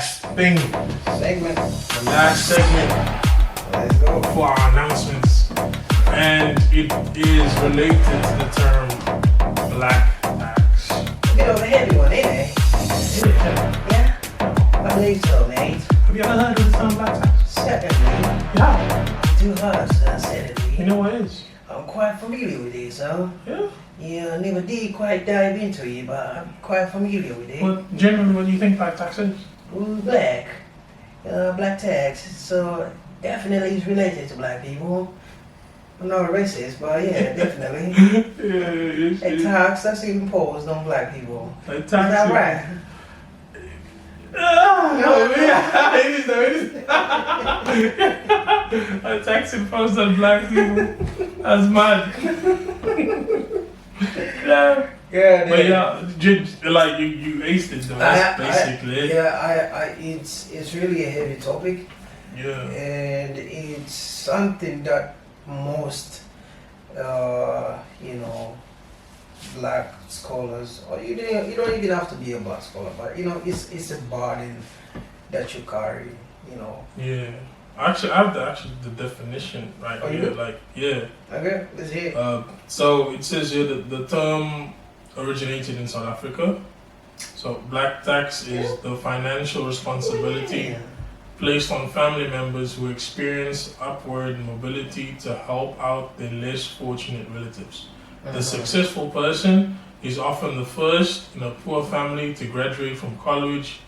last thing, Segment. the last segment Let's go. for our announcements, and it is related to the term black tax. Get over the heavy one, ain't it? Yeah, I believe so, mate. Have you ever heard of the term black tax? Certainly. Yeah. I do heard, sir, certainly. You know what it is? I'm quite familiar with it, sir. Yeah. Yeah, I never did quite dive into it, but I'm quite familiar with it. Well, generally, what do you think black tax is? Black. Black tax. So definitely it's related to black people. I'm not a racist, but yeah, definitely. Yeah, A tax that's imposed on black people. A tax. Is that right? No, yeah, it is though, it is. A tax imposed on black people. That's mad. Yeah. Yeah, But yeah, like you aced it though, that's basically it. Yeah, it's really a heavy topic. Yeah. And it's something that most, black scholars, or you don't even have to be a black scholar, but it's a burden that you carry, Yeah. Actually, I have the definition right Oh, you here. do? Like, yeah. Okay, let's hear it. So it says here that the term originated in South Africa. So black tax is the financial responsibility placed on family members who experience upward mobility to help out their less fortunate relatives. The successful person is often the first in a poor family to graduate from college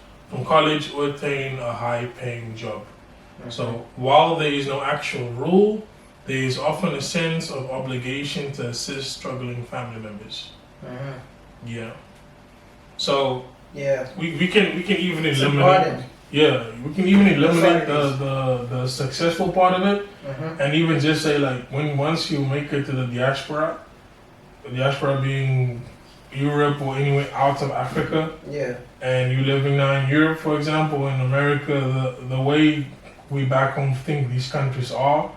or attain a high-paying job. So while there is no actual rule, there is often a sense of obligation to assist struggling family members. Yeah. So Yeah. we can even It's eliminate. important. Yeah, we can even eliminate That's the successful part of it, Mhm. and even just say like once you make it to the diaspora being Europe or anywhere out of Africa, Yeah. and you living now in Europe, for example, in America, the way we back home think these countries are,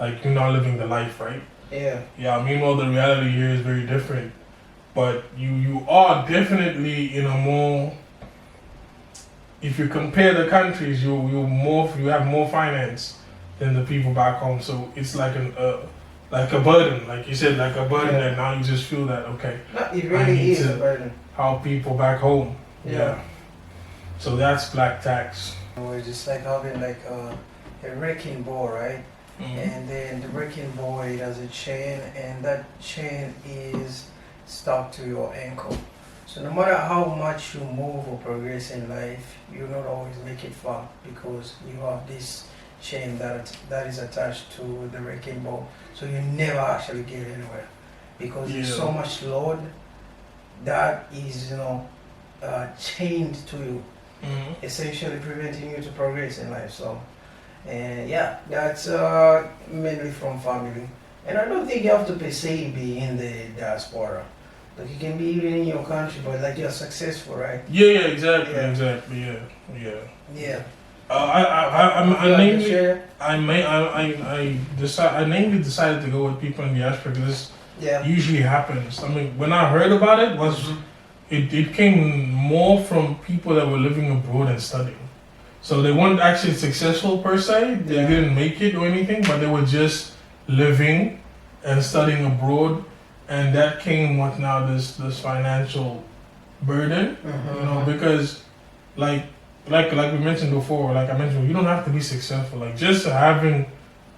like you're not living the life, right? Yeah. Yeah, meanwhile the reality here is very different. But you are definitely in a more, if you compare the countries, you have more finance than the people back home. So it's like a burden, like you said, like a burden that now you just feel that okay, No, it I really need is to- a burden. how people back home. Yeah. So that's black tax. It's just like having like a wrecking ball, right? Mhm. And then the wrecking ball it has a chain, and that chain is stuck to your ankle. So no matter how much you move or progress in life, you'll not always make it far because you have this chain that is attached to the wrecking ball. So you never actually get anywhere because there's so much load that is chained to you, Mhm. essentially preventing you to progress in life. So, and yeah, that's mainly from family. And I don't think you have to per se be in the diaspora. Like you can be even in your country, but like you're successful, right? Yeah, exactly, Yeah. exactly, yeah. Yeah. I named it. Share? I mainly decided to go with people in diaspora because this Yeah. usually happens. I mean, when I heard about it, it came more from people that were living abroad and studying. So they weren't actually successful per se. They didn't make it or anything, but they were just living and studying abroad, and that came with now this financial burden. Because like we mentioned before, like I mentioned, you don't have to be successful. Like just having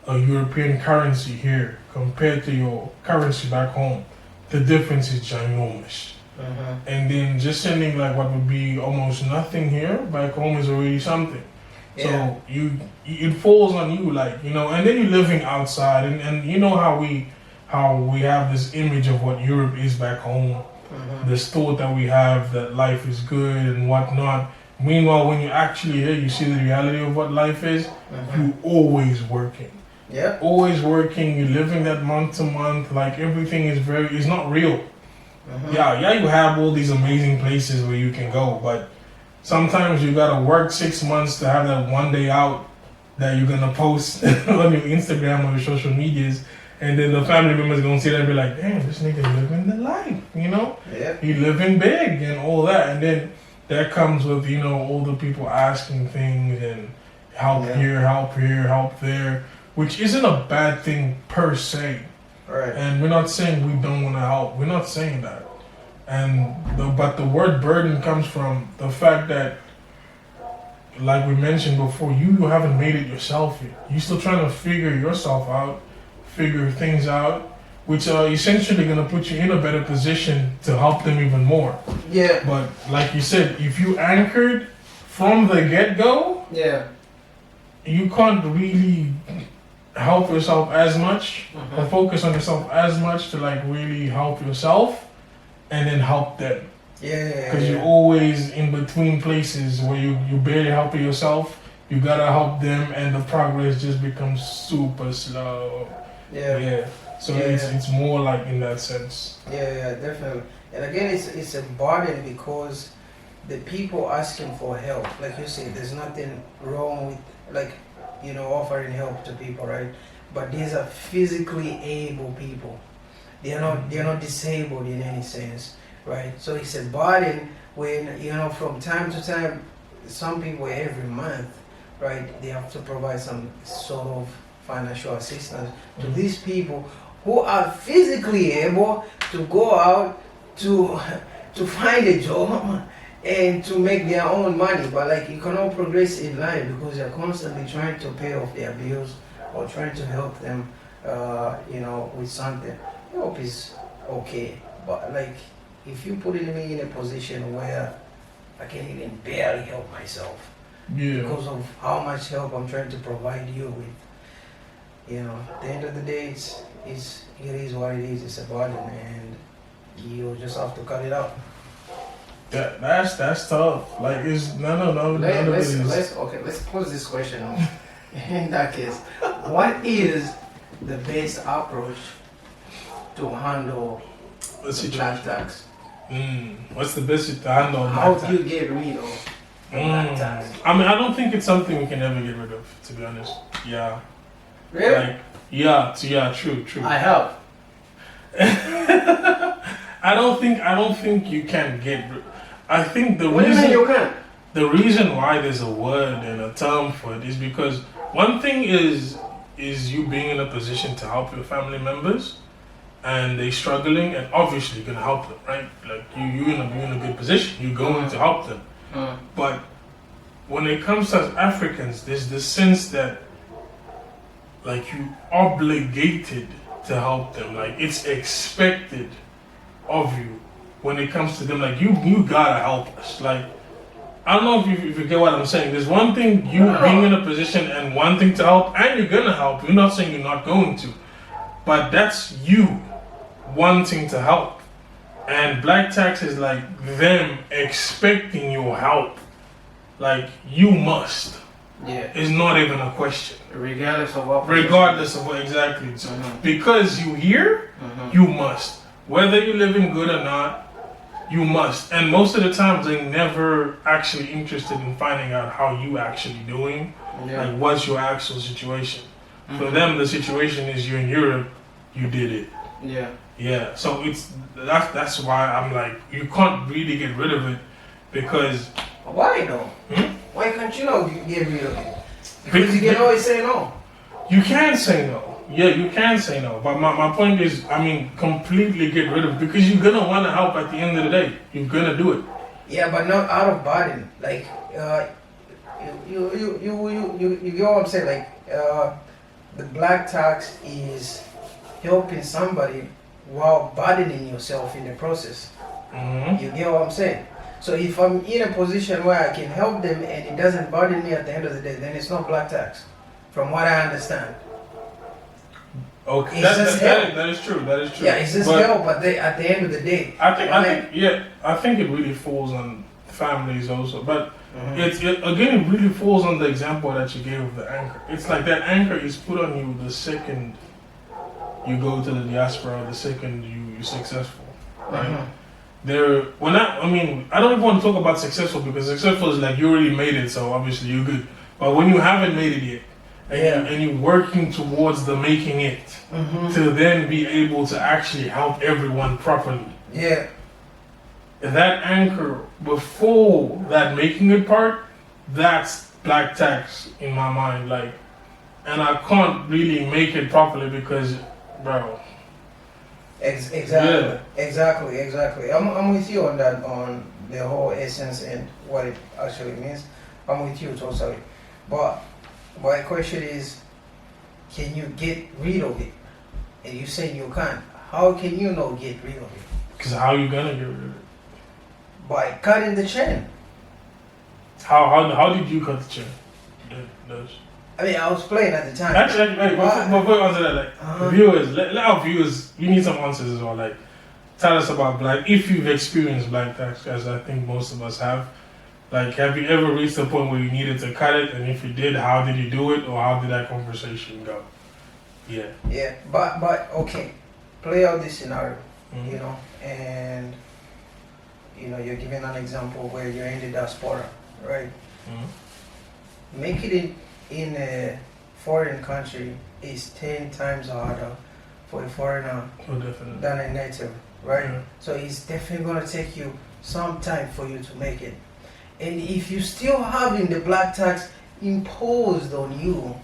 a European currency here compared to your currency back home, the difference is ginormous. And then just sending like what would be almost nothing here back home is already something. Yeah. So it falls on you, like, and then you're living outside, and you know how we have this image of what Europe is back home, this thought that we have that life is good and whatnot. Meanwhile, when you're actually here, you see the reality of what life is. You're always working. Yeah. Always working. You're living that month to month. Like everything is not real. Yeah, you have all these amazing places where you can go, but sometimes you gotta work 6 months to have that one day out that you're gonna post on your Instagram or your social medias, and then the family members gonna see that and be like, damn, this nigga living the life, Yeah. He living big and all that, and then that comes with, you know, older people asking things and help here, help here, help there, which isn't a bad thing per se. Right. And we're not saying we don't want to help. We're not saying that. But the word burden comes from the fact that, like we mentioned before, you haven't made it yourself yet. You're still trying to figure yourself out, figure things out, which are essentially going to put you in a better position to help them even more. Yeah. But like you said, if you anchored from the get-go, you can't really help yourself as much or focus on yourself as much to like really help yourself and then help them. Because you're always in between places where you barely helping yourself, you gotta help them, and the progress just becomes super slow. So it's more like in that sense. Yeah, definitely. And again, it's a burden because the people asking for help, like you said, there's nothing wrong with like, you know, offering help to people, right? But these are physically able people. They're not disabled in any sense, right? So it's a burden when, you know, from time to time, some people every month, right, they have to provide some sort of financial assistance to these people who are physically able to go out to find a job and to make their own money. But like, you cannot progress in life because you're constantly trying to pay off their bills or trying to help them, you know, with something. Help is okay, but like, if you put me in a position where I can even barely help myself because of how much help I'm trying to provide you with, you know, at the end of the day, it is what it is. It's a burden, and you just have to cut it out. That's tough. Like, it's no. Let's pose this question. In that case, what is the best approach to handle the black tax? What's the best to handle How black tax? do you get rid of the black tax? I mean, I don't think it's something we can ever get rid of, to be honest. Yeah. Really? Like, true. I help. I don't think you can get rid. I think the What do you reason mean you can? the reason why there's a word and a term for it is because one thing is you being in a position to help your family members, and they struggling, and obviously you're gonna help them, right? Like you're in a good position, you're going to help them. But when it comes to Africans, there's this sense that like you obligated to help them, like it's expected of you when it comes to them, like you gotta help us. Like, I don't know if you get what I'm saying. There's one thing you being in a position and wanting to help, and you're gonna help. You're not saying you're not going to, but that's you wanting to help. And black tax is like them expecting your help. Like, you must. Yeah. It's not even a question. Regardless of what. Regardless of what exactly. So because you here, you must. Whether you're living good or not, you must. And most of the times they never actually interested in finding out how you actually doing. Like, what's your actual situation. For them, the situation is you're in Europe, you did it. Yeah. So that's why I'm like, you can't really get rid of it, because why though? Why can't you get rid of it? Because you can always say no. You can say no. Yeah, you can say no. But my point is, I mean, completely get rid of it, because you're gonna want to help at the end of the day. You're gonna do it. Yeah, but not out of burden. Like, you get what I'm saying? Like, the black tax is helping somebody while burdening yourself in the process. You get what I'm saying? So if I'm in a position where I can help them and it doesn't burden me at the end of the day, then it's not black tax, from what I understand. Okay, that is true. That is true. Yeah, it's just help, but at the end of the day, I think it really falls on families also. But it really falls on the example that you gave of the anchor. It's like that anchor is put on you the second you go to the diaspora, the second you're successful, right? I don't even want to talk about successful, because successful is like you already made it, so obviously you're good. But when you haven't made it yet, and you're working towards the making it, to then be able to actually help everyone properly. that anchor before that making it part, that's black tax in my mind. Like, and I can't really make it properly because, bro. Exactly. I'm with you on that, on the whole essence and what it actually means. I'm with you totally. But my question is, can you get rid of it? And you say you can't. How can you not get rid of it? Because how you gonna get rid of it? By cutting the chain. How did you cut the chain? I mean, I was playing at the time. Actually, before you answer that, like, viewers, let our viewers, we need some answers as well. Like, tell us about black, if you've experienced black tax, as I think most of us have. Like, have you ever reached a point where you needed to cut it? And if you did, how did you do it? Or how did that conversation go? Yeah. Yeah, but okay. Play out this scenario, Mm-hmm. you know, and, you know, you're giving an example where you're in the diaspora, right? Mm-hmm. Make it in a foreign country is 10 times harder for a foreigner Oh, definitely. than a native, right? Yeah. So it's definitely gonna take you some time for you to make it. And if you still having the black tax imposed on you,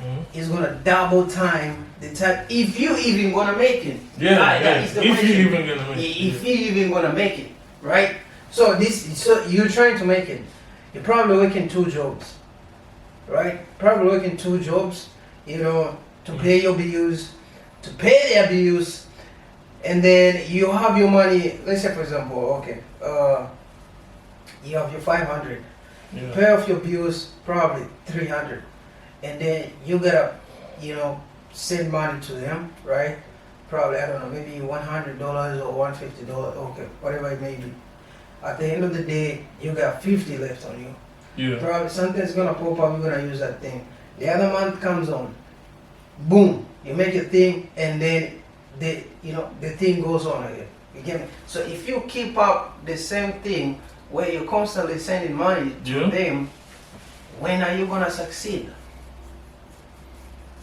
Mm-hmm. it's gonna double time the time if you even gonna make it. Yeah, That yeah. is the If question. you even gonna make it. If you even gonna make it, right? So you're trying to make it. You're probably working 2 jobs, right? Probably working 2 jobs, you know, to pay your bills, to pay their bills, and then you have your money. Let's say, for example, okay, you have your 500. You Yeah. pay off your bills, probably 300, and then you gotta, you know, send money to them, right? Probably, I don't know, maybe $100 or $150, okay, whatever it may be. At the end of the day, you got 50 left on you. Yeah. Probably something's gonna pop up, you're gonna use that thing. The other month comes on, boom, you make a thing, and then the thing goes on again. You get me? So if you keep up the same thing where you're constantly sending money to Yeah. them, when are you gonna succeed?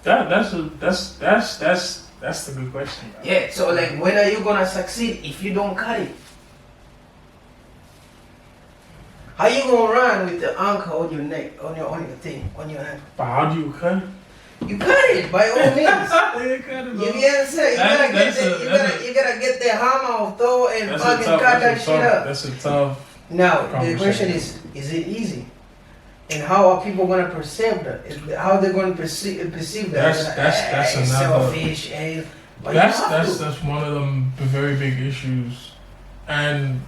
That's the good question. Bro. Yeah, so like when are you gonna succeed if you don't cut it? How you gonna run with the anchor on your neck, on your thing, on your hand? But how do you cut it? You cut it by all means. You cut it, You bro. get what I'm saying? You gotta get the hammer or Thor and That's fucking a tough. cut that That's a shit tough. up. That's a tough. Now the conversation. question is it easy? And how are people gonna perceive that? How they're gonna perceive that? That's another. Selfish. But you have to. That's one of them very big issues, and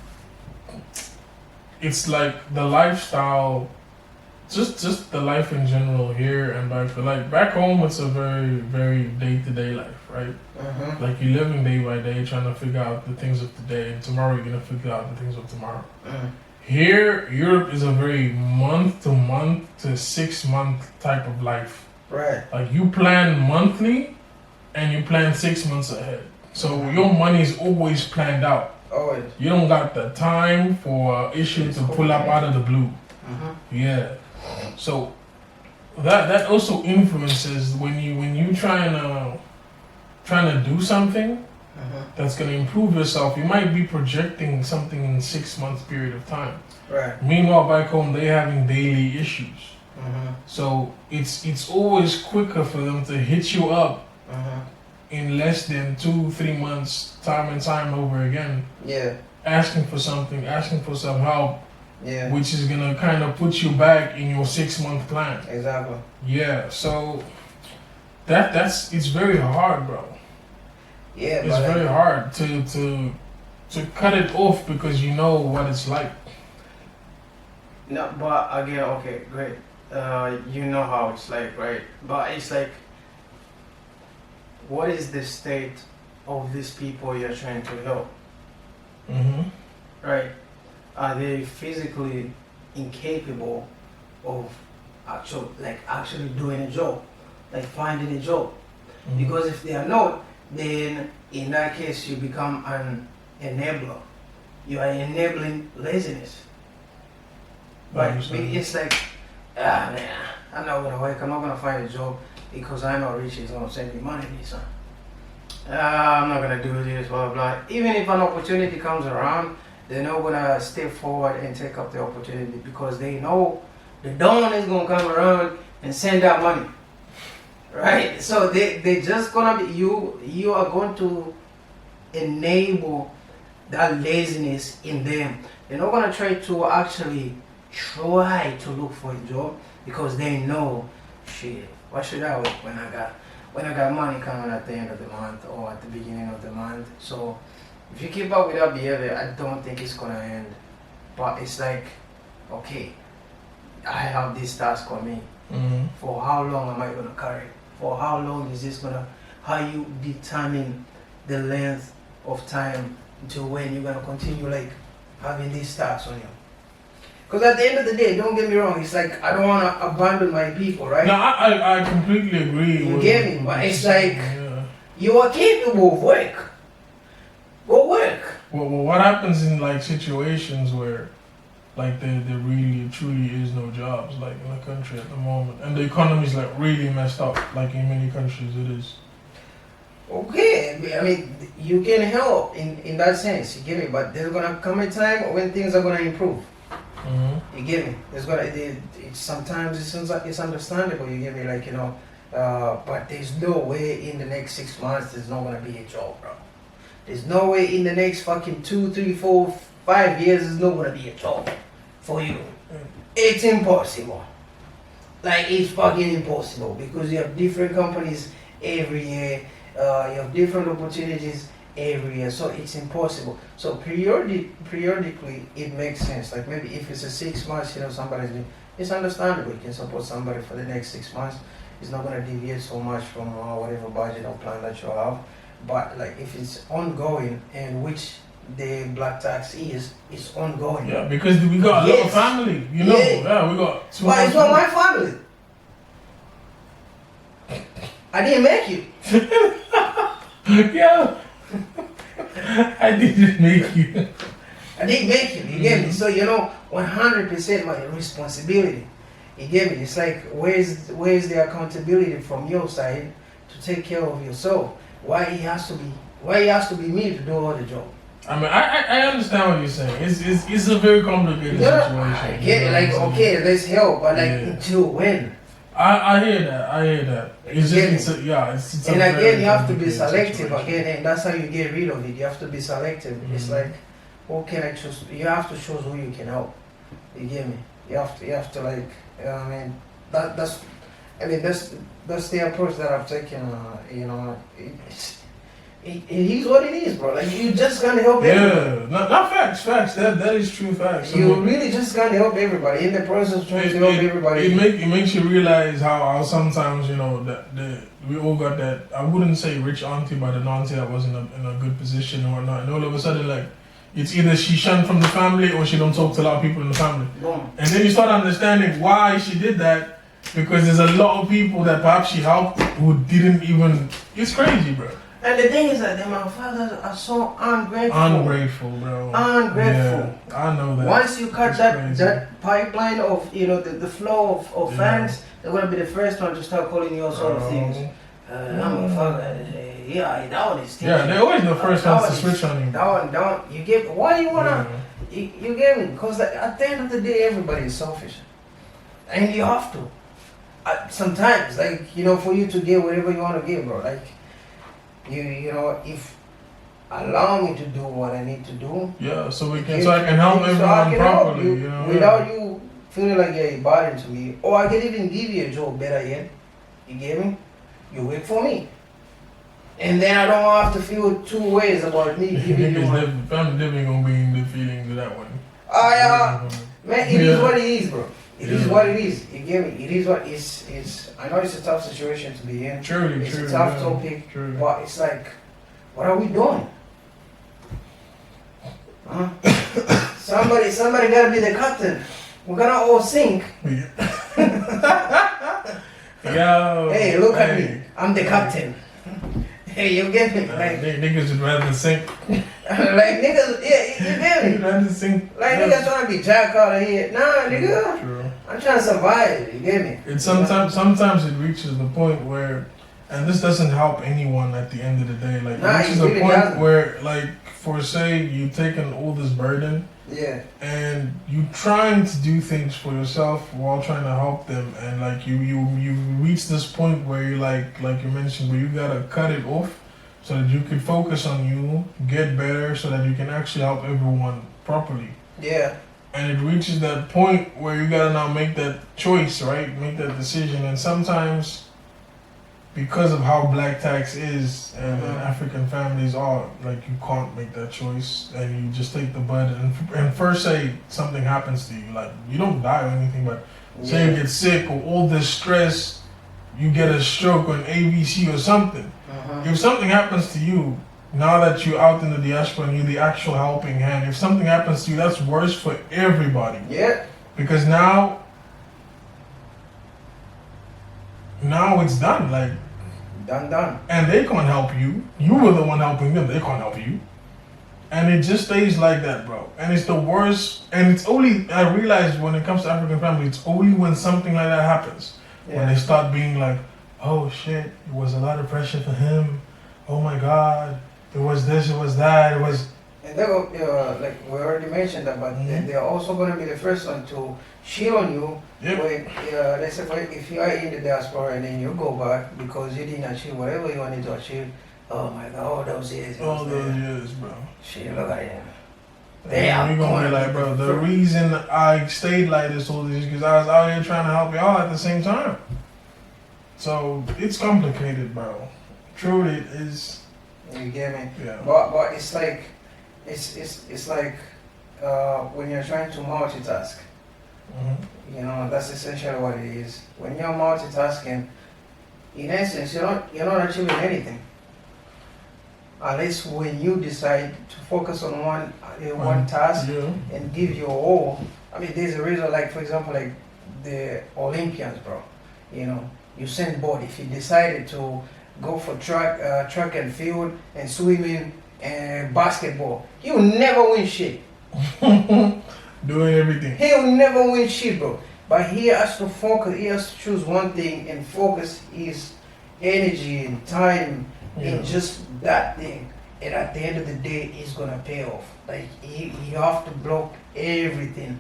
it's like the lifestyle, just the life in general here and back home. It's a very day-to-day life, right? Mm-hmm. Like you're living day by day, trying to figure out the things of today, and tomorrow you're gonna figure out the things of tomorrow. Mm. Here, Europe is a very month-to-month to 6-month type of life. Right. Like you plan monthly, and you plan 6 months ahead. So your money is always planned out. Always. You don't got the time for an issue to pull up out of the blue. Mm-hmm. Yeah. So that also influences when you trying to do something that's gonna improve yourself. You might be projecting something in 6 months period of time. Right. Meanwhile, back home they having daily issues. Mm-hmm. So it's always quicker for them to hit you up in less than 2-3 months, time and time over again, Yeah. asking for something, asking for some help, Yeah. which is gonna kind of put you back in your 6-month plan. Exactly. Yeah, so it's very hard, bro. Yeah. It's very hard to cut it off because you know what it's like. No, but again, okay, great. You know how it's like, right? But it's like, what is the state of these people you're trying to help, Mm-hmm. right? Are they physically incapable of actually doing a job, like finding a job? Mm-hmm. Because if they are not, then in that case you become an enabler. You are enabling laziness. But it's like, man, I'm not gonna work. I'm not gonna find a job because I know Richie is gonna send me money, I'm not gonna do this, blah blah. Even if an opportunity comes around they're not gonna step forward and take up the opportunity because they know the dawn is gonna come around and send out money, right? So they just gonna be you are going to enable that laziness in them. They're not gonna try to actually try to look for a job because they know, shit, what should I work when I got money coming at the end of the month or at the beginning of the month. So if you keep up with that behavior, I don't think it's gonna end. But it's like, okay, I have this task on me. Mm-hmm. For how long am I gonna carry? For how long is this gonna? How you determine the length of time until when you're gonna continue like having these tasks on you? Because at the end of the day, don't get me wrong, it's like I don't wanna abandon my people, right? No, I completely agree. You with get me? But it's like yeah. you are capable of work. Go work. Well, what happens in like situations where like there really truly is no jobs like in the country at the moment, and the economy is like really messed up, like in many countries it is. Okay, I mean you can help in that sense, you get me? But there's gonna come a time when things are gonna improve. Mm-hmm. You get me? There's gonna sometimes it's understandable. You get me? Like but there's no way in the next 6 months there's not gonna be a job, bro. There's no way in the next fucking 2, 3, 4, 5 years there's not gonna be a job for you. It's impossible. Like it's fucking impossible because you have different companies every year. You have different opportunities every year, so it's impossible. So periodically it makes sense. Like maybe if it's a 6 months, it's understandable. You can support somebody for the next 6 months. It's not gonna deviate so much from whatever budget or plan that you have. But like if it's ongoing, and which the black tax is, it's ongoing. Yeah, because we got a lot of family, you know. Yeah, we got. But it's not my family. I didn't make you. Yeah. I didn't make you. I didn't make you. You get me? So 100% my responsibility. You get me? It's like where's the accountability from your side to take care of yourself? Why it has to be me to do all the job? I mean, I understand what you're saying. It's a very complicated situation. I get it. Like okay, let's help, but like until when? I hear that. It's just it's and a again, very you have to be complicated selective situation. again, and that's how you get rid of it. You have to be selective. It's like, who can I choose? You have to choose who you can help. You get me? You have to like, I mean, that's the approach that I've taken. It is what it is, bro. Like you just can't help everybody. Yeah, not facts. That is true facts. You really just can't help everybody. In the process of trying to help everybody, it makes you realize how sometimes that we all got that. I wouldn't say rich auntie, but an auntie that was in a good position or whatnot, and all of a sudden like it's either she shunned from the family or she don't talk to a lot of people in the family. Boom. And then you start understanding why she did that, because there's a lot of people that perhaps she helped who didn't even. It's crazy, bro. And the thing is that the motherfuckers are so ungrateful. Ungrateful, bro. Ungrateful. Yeah, I know that. Once you cut It's that pipeline of the flow of fans, they're gonna be the first one to start calling you all sort of things. Yeah, that one is. Yeah, they're always the first ones to switch on you. That one, you get. Why you wanna? You get me? Because at the end of the day, everybody is selfish, and you have to. Sometimes, like for you to get whatever you want to get, bro. Like, if allow me to do what I need to do. Yeah, so I can help everyone properly. Without you feeling like you're a burden to me, or I can even give you a job better yet. You get me? You work for me. And then I don't have to feel two ways about me giving you money. I'm definitely gonna be in the feeling to that one. Man, it is what it is, bro. It is what it is. You get me? It is what it's. I know it's a tough situation to be in. Truly, it's a tough topic, truly. But it's like, what are we doing? Huh? somebody gotta be the captain. We're gonna all sink. Yo. Hey, look at me. I'm the captain. Hey, you get me? Like niggas would rather sink. Like niggas, yeah, you get me? You'd rather sink. Like niggas trying to be jack out of here. Nah, nigga. True. I'm trying to survive. You get me? Sometimes it reaches the point where, And this doesn't help anyone at the end of the day. Like, Nah, this is it a really point doesn't. where, like, for say you taking all this burden Yeah. and you trying to do things for yourself while trying to help them, and like you reach this point where you like you mentioned, where you gotta cut it off so that you can focus on you, get better, so that you can actually help everyone properly. Yeah. And it reaches that point where you gotta now make that choice, right? Make that decision. And sometimes, because of how black tax is and African families are, like, you can't make that choice, and you just take the burden. And first, say something happens to you, like, you don't die or anything, but say you get sick or all this stress, you get a stroke or an ABC or something. If something happens to you, now that you're out in the diaspora and you're the actual helping hand, if something happens to you, that's worse for everybody. Yeah. Because now it's done. Like, Done. and they can't help you. You were the one helping them. They can't help you. And it just stays like that, bro. And it's the worst. And it's only, I realize when it comes to African family, it's only when something like that happens. Yeah. When they start being like, oh shit, it was a lot of pressure for him. Oh my God, it was this, it was that, it was. And they go, like we already mentioned that, but they're also going to be the first one to shit on you. Yep. When, let's say if you are in the diaspora and then you go back because you didn't achieve whatever you wanted to achieve, oh my God, all those years. All those years, bro. Shit, look at him. You're gonna be like, bro, the reason I stayed like this all these years because I was out here trying to help y'all at the same time. So it's complicated, bro. Truly, it is. You get me? Yeah. But it's like, it's like when you're trying to multitask. You know, that's essentially what it is. When you're multitasking, in essence, you're not achieving anything. Unless when you decide to focus on one task and give your all. I mean, there's a reason, like, for example, like the Olympians, bro. You know, Usain Bolt, if he decided to go for track and field and swimming and basketball, he will never win shit. Doing everything. He will never win shit, bro. But he has to focus, he has to choose one thing and focus his energy and time in just that thing. And at the end of the day, it's gonna pay off. Like, you have to block everything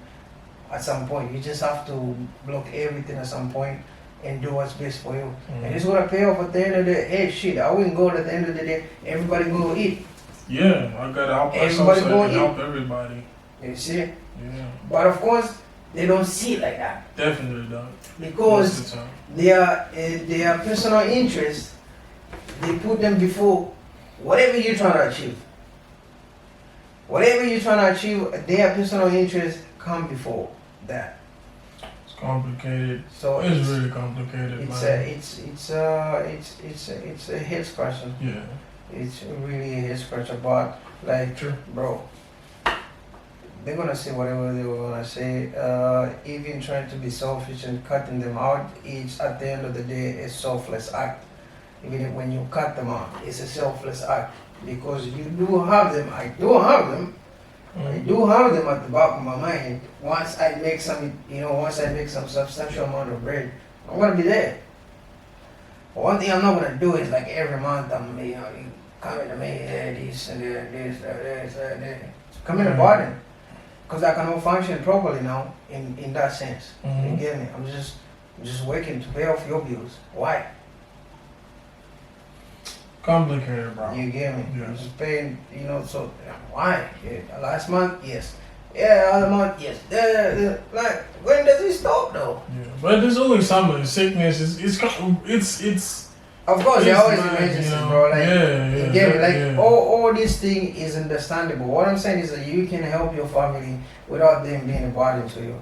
at some point. You just have to block everything at some point and do what's best for you. And it's gonna pay off at the end of the day. Hey, shit, I wouldn't go at the end of the day, everybody go eat. Yeah, I gotta help Everybody myself so I can help everybody. You see? Yeah. But of course, they don't see it like that. Definitely don't. Because Most of the time. their personal interests, they put them before whatever you're trying to achieve. Whatever you're trying to achieve, their personal interests come before that. It's complicated. So it's really complicated, man. It's a head scratcher. Yeah. It's really a head scratcher, but like, bro, they're gonna say whatever they were gonna say. Even trying to be selfish and cutting them out, it's at the end of the day a selfless act. Even when you cut them out, it's a selfless act because you do have them. I do have them. I do have them at the back of my mind. Once I make some substantial amount of bread, I'm gonna be there. But one thing I'm not gonna do is like every month you coming to me, this and this. Coming to burden. Because I cannot function properly now in that sense. You get me? I'm just working to pay off your bills. Why? Complicated, bro. You get me? Yes. I'm just paying, so why? Yeah, last month, yes. Yeah, other month, yes. Like, when does it stop though? Yeah, but there's always something. Sickness it's. Of course, there it's always mad, emergencies, you know? bro. Like, you get me? Like, all this thing is understandable. What I'm saying is that you can help your family without them being a burden to you.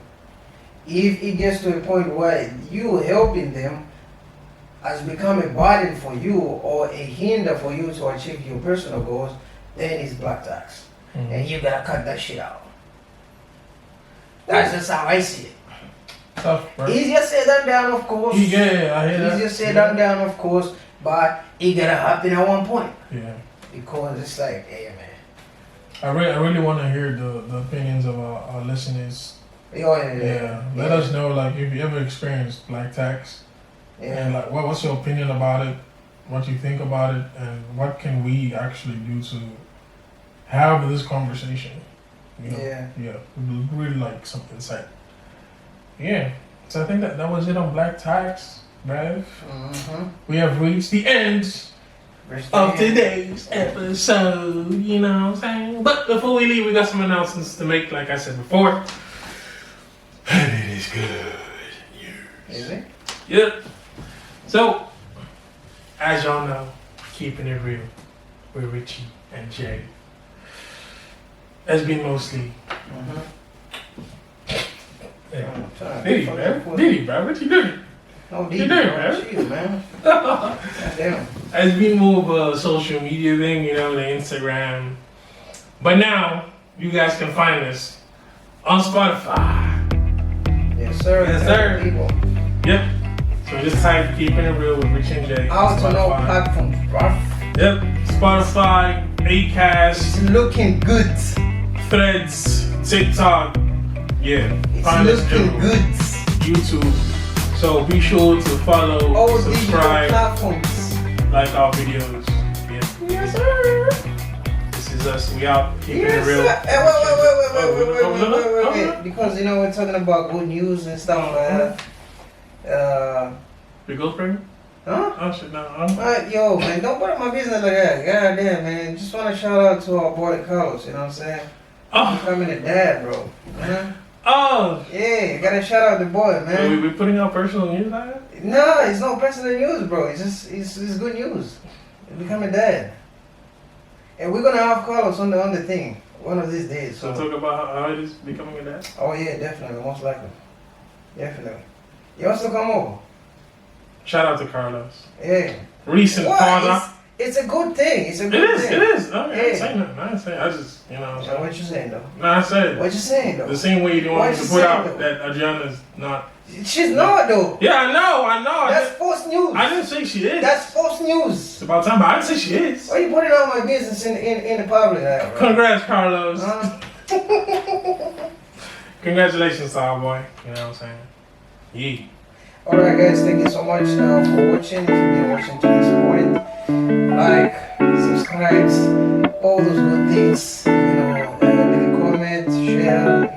If it gets to a point where you helping them has become a burden for you or a hinder for you to achieve your personal goals, then it's black tax. And you gotta cut that shit out. That's just how I see it. Tough, bro. Easier said than done, of course. Yeah, I hear that. Easier said than done, of course, but it gotta happen at one point. Yeah. Because it's like, hey man. I really want to hear the opinions of our listeners. Yeah. Let us know, like, if you ever experienced black tax. Yeah. And like, what's your opinion about it? what you think about it, and what can we actually do to have this conversation. You know? Yeah. We'd really like some insight. Yeah. So I think that was it on Black Tax, Bev. We have reached the end of today's episode, you know what I'm saying? But before we leave, we got some announcements to make, like I said before. And it is good news. Is it? Yep. So, as y'all know, keeping it real with Richie and Jay has been mostly. Diddy, bro. What you doing? No, You doing, man? Jeez, man. Damn. It's been more of a social media thing, you know, the Instagram. But now, you guys can find us on Spotify. Yes, sir. Yes, sir. People. Yep. So just type Keeping It Real with Richie and Jay. Out to no platforms, bruh. Yep. Spotify, Acast, It's looking good. Threads, TikTok. Yeah. It's Find us looking everywhere. good. YouTube. So be sure to follow, All digital subscribe, platforms. like our videos. Yeah. Yes, sir. This is us. We out. Keeping Yes, it real. sir. Hey, wait. Because, you know, we're talking about good news and stuff like that. Your girl pregnant? Huh? Oh shit, no. Yo, man, don't put up my business like that. God damn, man. Just want to shout out to our boy Carlos, you know what I'm saying? Oh. Becoming a dad, bro. Huh? Oh. Yeah, gotta shout out the boy, man. We putting out personal news like that? No, it's no personal news, bro. It's just it's good news. He's becoming a dad, and we're gonna have Carlos on the thing one of these days. So talk about how it is becoming a dad? Oh yeah, definitely, most likely, definitely. You also come over. Shout out to Carlos. Yeah. Recent father. It's a good thing. It's a good thing. It is. I ain't Yeah. saying nothing. I ain't saying. I just, you know what I'm So saying. what you saying though? No, I said What you saying though? the same way you don't want What me to you put saying, out though? that Adriana's not. She's not though. Yeah, I know. That's false news. I didn't say she is. That's false news. It's about time, but I didn't say she is. Why you putting all my business in the public now, bro? Congrats, Carlos. Huh? Congratulations, to our boy. You know what I'm saying? Yeah. Alright guys, thank you so much for watching. If you've been watching to this point, like, subscribe, all those good things, you know, leave a comment, share,